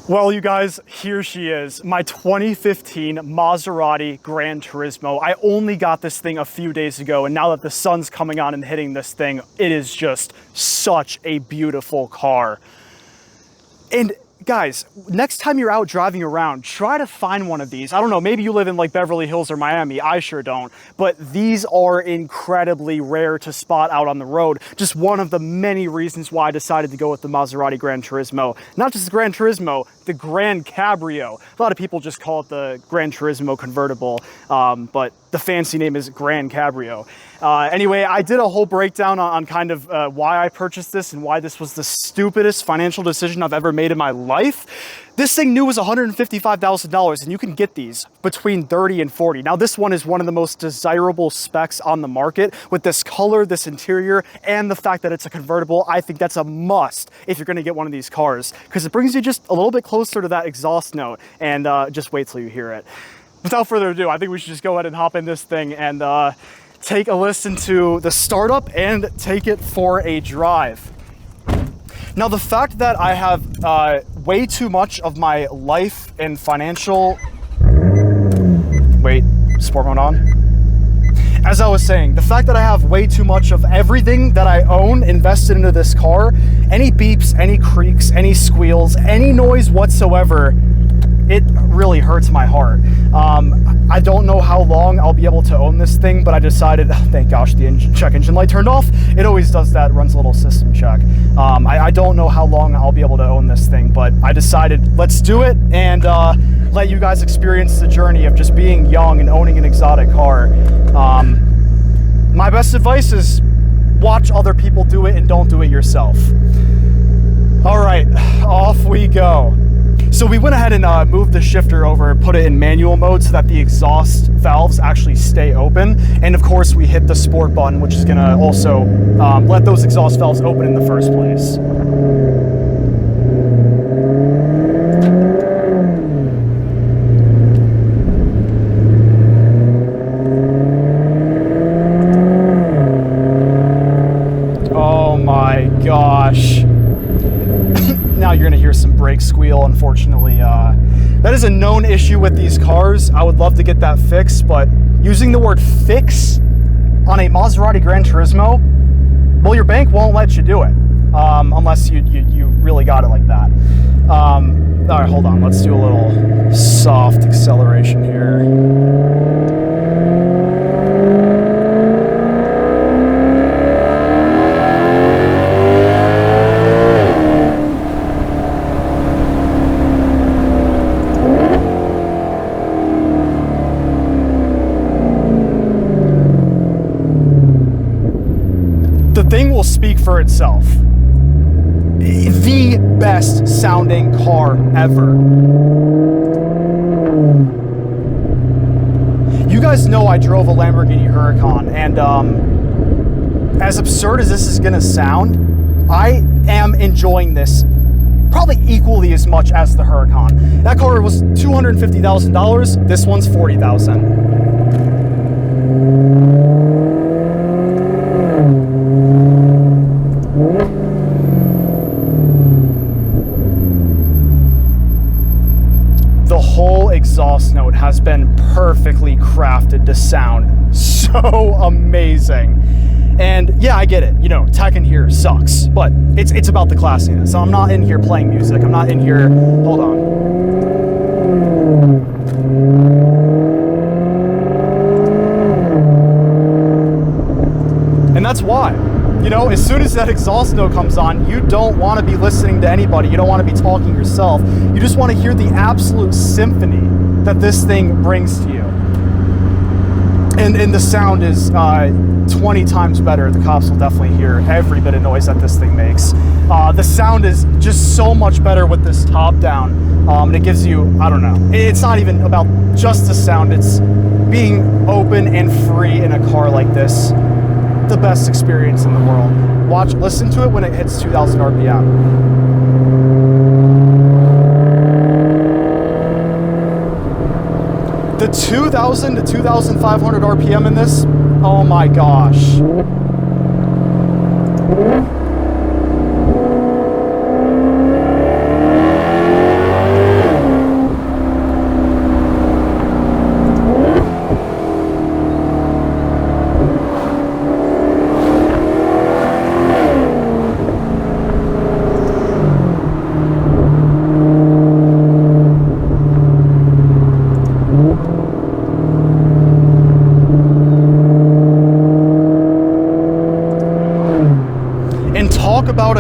Well, you guys, here she is, my 2015 Maserati Granturismo. I only got this thing a few days ago, and now that the sun's coming on and hitting this thing, it is just such a beautiful car. And guys, next time you're out driving around, try to find one of these. I don't know, maybe you live in like Beverly Hills or Miami, I sure don't, but these are incredibly rare to spot out on the road. Just one of the many reasons why I decided to go with the Maserati Granturismo. Not just the Granturismo, the Gran Cabrio. A lot of people just call it the Granturismo convertible, but the fancy name is Gran Cabrio. Anyway, I did a whole breakdown on kind of why I purchased this and why this was the stupidest financial decision I've ever made in my life. This thing new was $155,000, and you can get these between 30 and 40. Now, this one is one of the most desirable specs on the market with this color, this interior, and the fact that it's a convertible. I think that's a must if you're gonna get one of these cars, because it brings you just a little bit closer to that exhaust note, and just wait till you hear it. Without further ado, I think we should just go ahead and hop in this thing and take a listen to the startup and take it for a drive. Now, the fact that I have way too much of my life and financial... Wait, sport mode on? As I was saying, the fact that I have way too much of everything that I own invested into this car, any beeps, any creaks, any squeals, any noise whatsoever, it really hurts my heart. I don't know how long I'll be able to own this thing, but I decided, thank gosh, the check engine light turned off. It always does that, runs a little system check. I don't know how long I'll be able to own this thing, but I decided, let's do it and let you guys experience the journey of just being young and owning an exotic car. My best advice is watch other people do it and don't do it yourself. All right, off we go. So we went ahead and moved the shifter over and put it in manual mode so that the exhaust valves actually stay open. And of course, we hit the sport button, which is gonna also let those exhaust valves open in the first place. Oh my gosh. Now you're gonna hear some brake squeal, unfortunately. That is a known issue with these cars. I would love to get that fixed, but using the word fix on a Maserati Granturismo, well, your bank won't let you do it, unless you really got it like that. All right, hold on, let's do a little soft acceleration here. The thing will speak for itself. The best sounding car ever. You guys know I drove a Lamborghini Huracan, and as absurd as this is gonna sound, I am enjoying this probably equally as much as the Huracan. That car was $250,000, this one's $40,000. The whole exhaust note has been perfectly crafted to sound so amazing. And yeah, I get it, you know, tech in here sucks, but it's about the classiness. So I'm not in here playing music. I'm not in here, hold on. And that's why. You know, as soon as that exhaust note comes on, you don't want to be listening to anybody. You don't want to be talking yourself. You just want to hear the absolute symphony that this thing brings to you. And the sound is 20 times better. The cops will definitely hear every bit of noise that this thing makes. The sound is just so much better with this top down. And it gives you, I don't know, it's not even about just the sound. It's being open and free in a car like this. The best experience in the world. Listen to it when it hits 2,000 RPM. The 2,000 to 2,500 RPM in this, oh my gosh.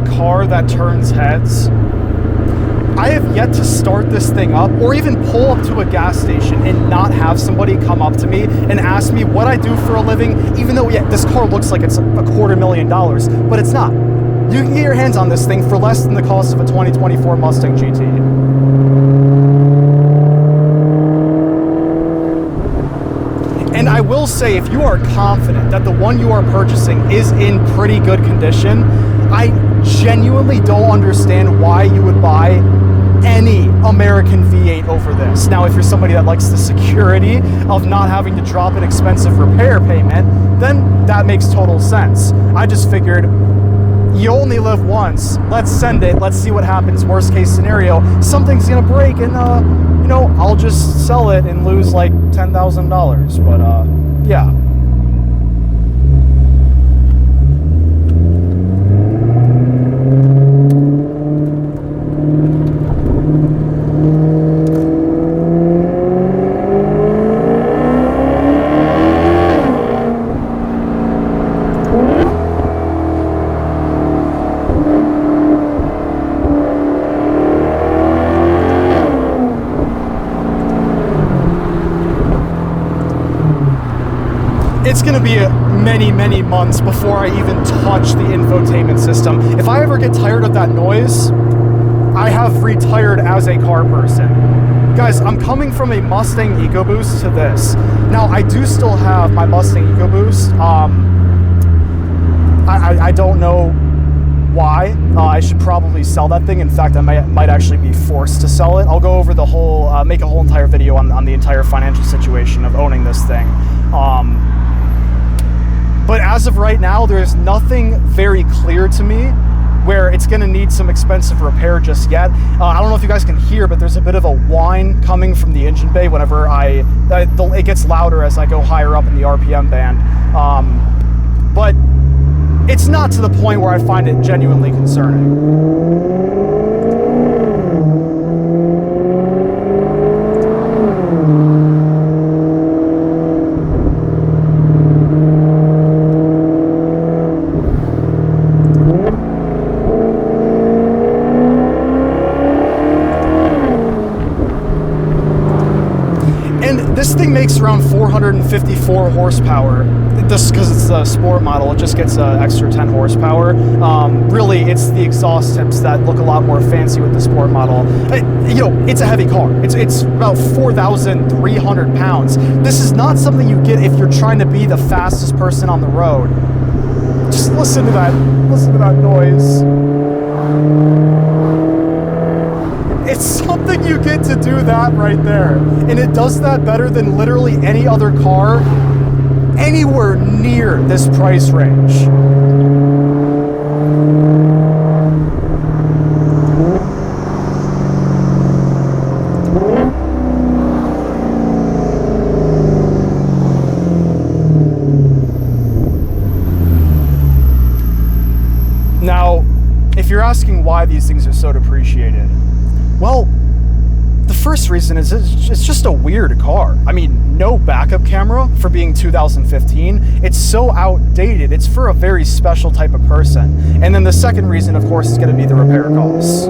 a car that turns heads. I have yet to start this thing up or even pull up to a gas station and not have somebody come up to me and ask me what I do for a living, even though, yeah, this car looks like it's $250,000, but it's not. You can get your hands on this thing for less than the cost of a 2024 Mustang GT. And I will say, if you are confident that the one you are purchasing is in pretty good condition, I genuinely don't understand why you would buy any American V8 over this. Now, if you're somebody that likes the security of not having to drop an expensive repair payment, then that makes total sense. I just figured, you only live once. Let's send it. Let's see what happens. Worst case scenario, something's gonna break, and you know, I'll just sell it and lose like $10,000. But yeah. It's gonna be many, many months before I even touch the infotainment system. If I ever get tired of that noise, I have retired as a car person. Guys, I'm coming from a Mustang EcoBoost to this. Now, I do still have my Mustang EcoBoost. I don't know why. I should probably sell that thing. In fact, I might actually be forced to sell it. I'll go over the whole, make a whole entire video on the entire financial situation of owning this thing. But as of right now, there's nothing very clear to me where it's going to need some expensive repair just yet. I don't know if you guys can hear, but there's a bit of a whine coming from the engine bay whenever it gets louder as I go higher up in the RPM band. But it's not to the point where I find it genuinely concerning. This thing makes around 454 horsepower. This, because it's the sport model, it just gets an extra 10 horsepower. Really, it's the exhaust tips that look a lot more fancy with the sport model. You know, it's a heavy car. It's about 4,300 pounds. This is not something you get if you're trying to be the fastest person on the road. Just listen to that noise. It's something you get to do that right there. And it does that better than literally any other car anywhere near this price range. Now, if you're asking why these things are so depreciated, well, the first reason is it's just a weird car. I mean, no backup camera for being 2015. It's so outdated. It's for a very special type of person. And then the second reason, of course, is going to be the repair costs.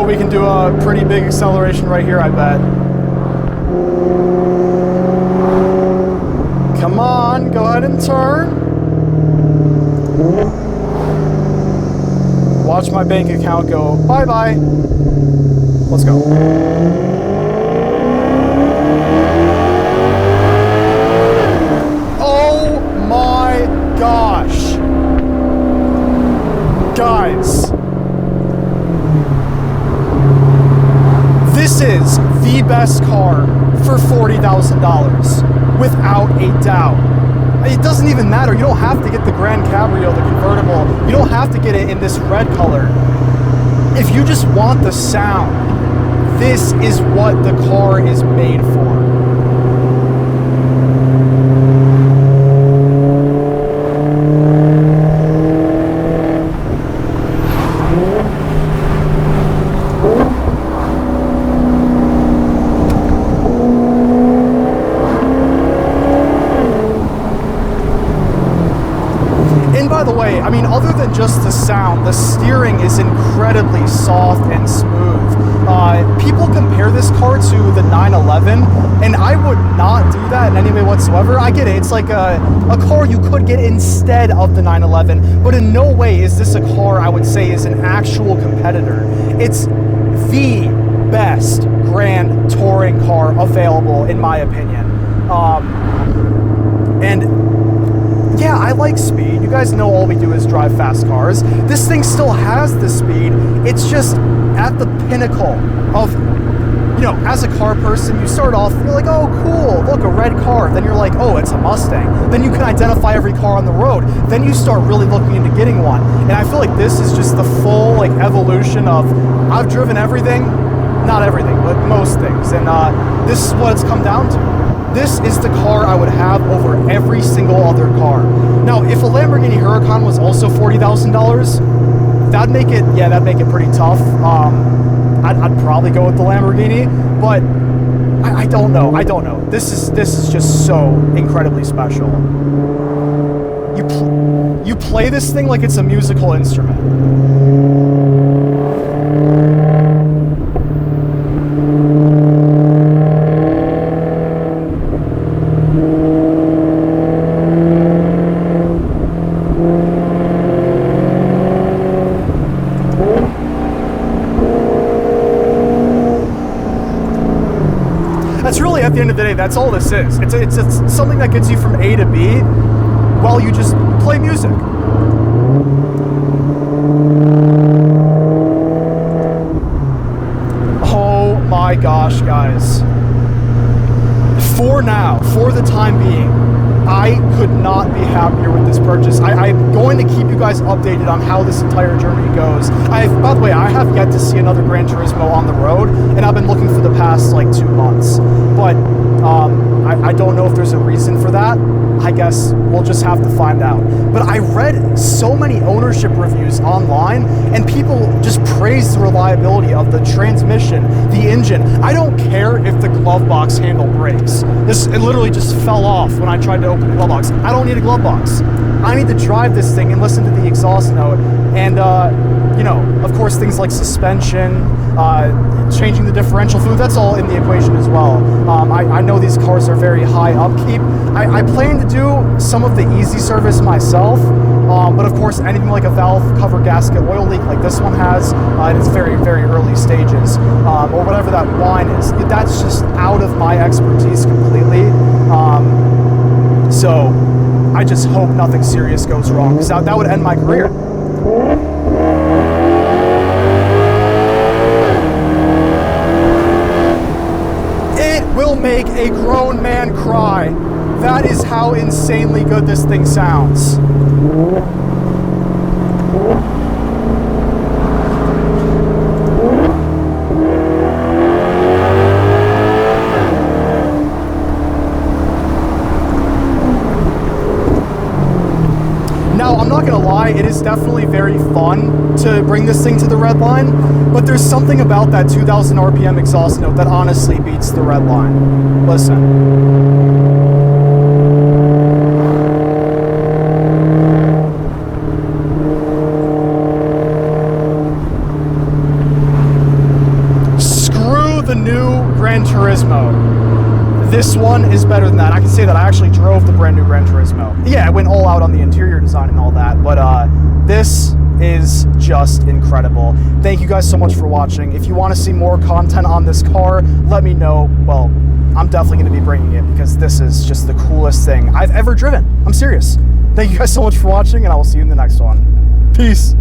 We can do a pretty big acceleration right here, I bet. Come on, go ahead and turn. Watch my bank account go bye-bye. Let's go. Oh my gosh. Guys. This is the best car for for $40,000 without a doubt. It doesn't even matter. You don't have to get the Grand Cabrio, the convertible. You don't have to get it in this red color. If you just want the sound, this is what the car is made for. By the way, I mean, other than just the sound, the steering is incredibly soft and smooth. People compare this car to the 911, and I would not do that in any way whatsoever. I get it. It's like a car you could get instead of the 911, but in no way is this a car I would say is an actual competitor. It's the best grand touring car available, in my opinion. Yeah, I like speed. You guys know all we do is drive fast cars. This thing still has the speed. It's just at the pinnacle of, you know, as a car person, you start off, you're like, oh, cool, look, a red car. Then you're like, oh, it's a Mustang. Then you can identify every car on the road. Then you start really looking into getting one. And I feel like this is just the full, like, evolution of, I've driven everything, not everything, but most things. And this is what it's come down to. This is the car I would have over every single other car. Now, if a Lamborghini Huracan was also $40,000, that'd make it pretty tough. I'd probably go with the Lamborghini, but I don't know. This is just so incredibly special. You play this thing like it's a musical instrument. That's really, at the end of the day, that's all this is. It's something that gets you from A to B while you just play music. Oh my gosh, guys. For now, for the time being, I could not be happier with this purchase. I'm going to keep you guys updated on how this entire journey goes. By the way, I have yet to see another Gran Turismo on the road, and I've been looking for the past like 2 months. But I don't know if there's a reason for that. I guess we'll just have to find out. But I read so many ownership reviews online, and people just praise the reliability of the transmission, the engine. I don't care if the glove box handle breaks. It literally just fell off when I tried to open the glove box. I don't need a glove box. I need to drive this thing and listen to the exhaust note. And, you know, of course, things like suspension, changing the differential fluid, that's all in the equation as well. I know these cars are very high upkeep. I plan to do some of the easy service myself, but of course anything like a valve cover gasket oil leak like this one has in its very, very early stages, or whatever that whine is, that's just out of my expertise completely. So I just hope nothing serious goes wrong, because that would end my career. Will make a grown man cry. That is how insanely good this thing sounds. Now, I'm not gonna lie, it is definitely very fun to bring this thing to the red line, but there's something about that 2000 RPM exhaust note that honestly beats the red line. Listen. The new Gran Turismo. This one is better than that. I can say that I actually drove the brand new Gran Turismo. Yeah, I went all out on the interior design and all that, but this is just incredible. Thank you guys so much for watching. If you want to see more content on this car, let me know. Well, I'm definitely going to be bringing it, because this is just the coolest thing I've ever driven. I'm serious. Thank you guys so much for watching, and I will see you in the next one. Peace.